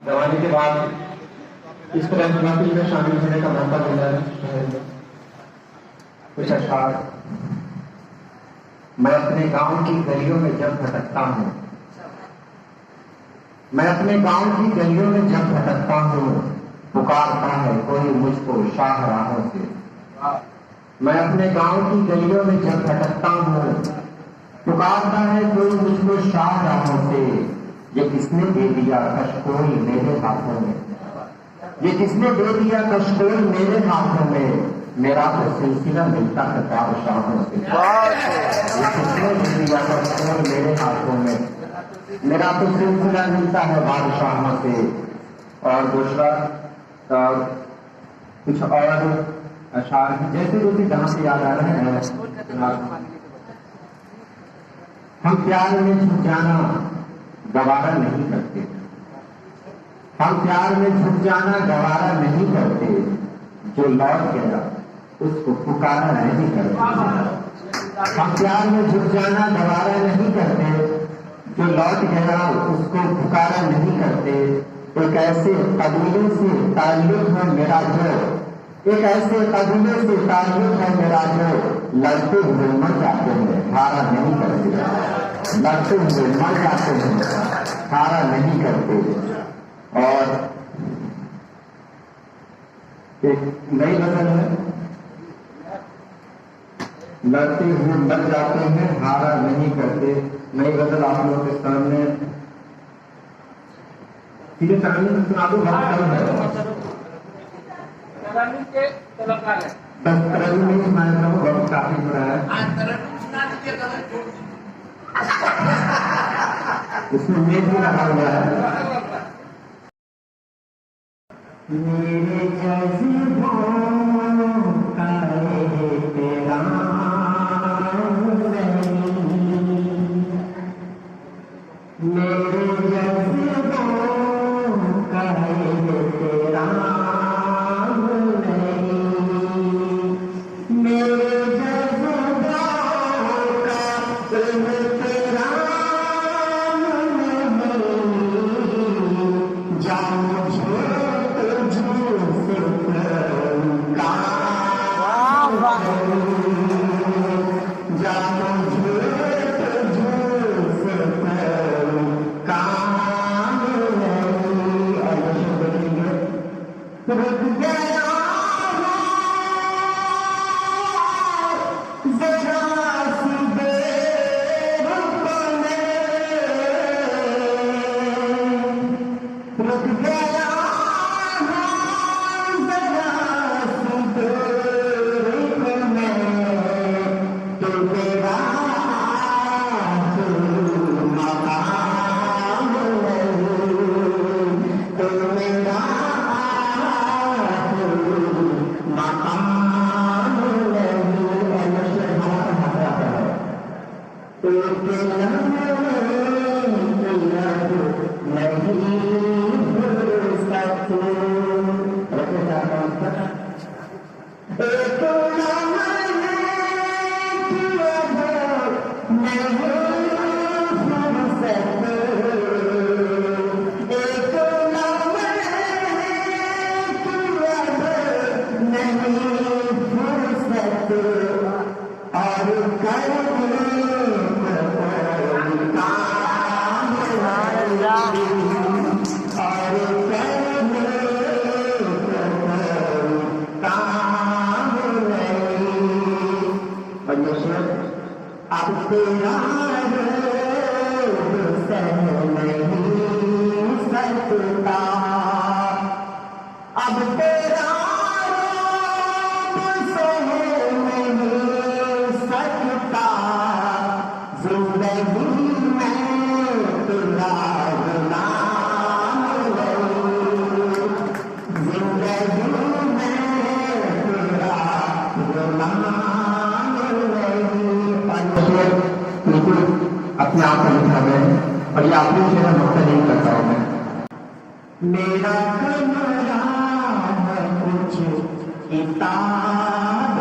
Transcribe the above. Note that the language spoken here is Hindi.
जवानी के बाद इस तरह महफिल में शामिल होने का मौका मिला है। कुछ अशआर। मैं अपने गांव की गलियों में जब भटकता हूँ, मैं अपने गांव की गलियों में जब भटकता हूँ, पुकारता है कोई मुझको शाहराहों से। मैं अपने गांव की गलियों में जब भटकता हूँ, पुकारता है कोई मुझको शाहराहों से। ये किसने दे दिया कशकोल मेरे हाथों में, ये किसने दे दिया कशकोल मेरे हाथों में। मेरा तो सिलसिला मिलता है बादशाहों से। ये किसने दे दिया कशकोल मेरे हाथों में, मेरा तो सिलसिला मिलता है बादशाहों से। और दूसरा कुछ और अशार जैसे रोटी जहां से याद आ रहे हैं। हम प्यार में झुक जाना गवारा नहीं करते, हम प्यार में झुक जाना गवारा नहीं करते। जो लौट गया उसको पुकारा नहीं करते। हम प्यार में झुक जाना गवारा नहीं करते, जो लौट गया उसको पुकारा नहीं करते। एक ऐसे कबीले से ताल्लुक है मेरा जो, एक ऐसे कबीले से ताल्लुक है मेरा जो लड़ते हुए मर जाते हैं हारा नहीं करते, लड़ते हुए मर जाते हैं हारा नहीं करते। और एक नई गजल है, लड़ते हुए मर जाते हैं हारा नहीं करते। नई गजल आप लोगों के सामने सीधे तरन्नुम में सुना दो। बहुत कम है, तरन्नुम में सुनाया था, बहुत काफी हो रहा है। इसमें मेघ भी रखा हुआ है। मेरे जज्बों का तेरा मेरे जज्बों का तेरा मेरे जज्बों का तेरा अपने आप को लिखा है और ये आपने मेरा मौका नहीं करता हूं मैं। मेरा कमरा है कुछ किताब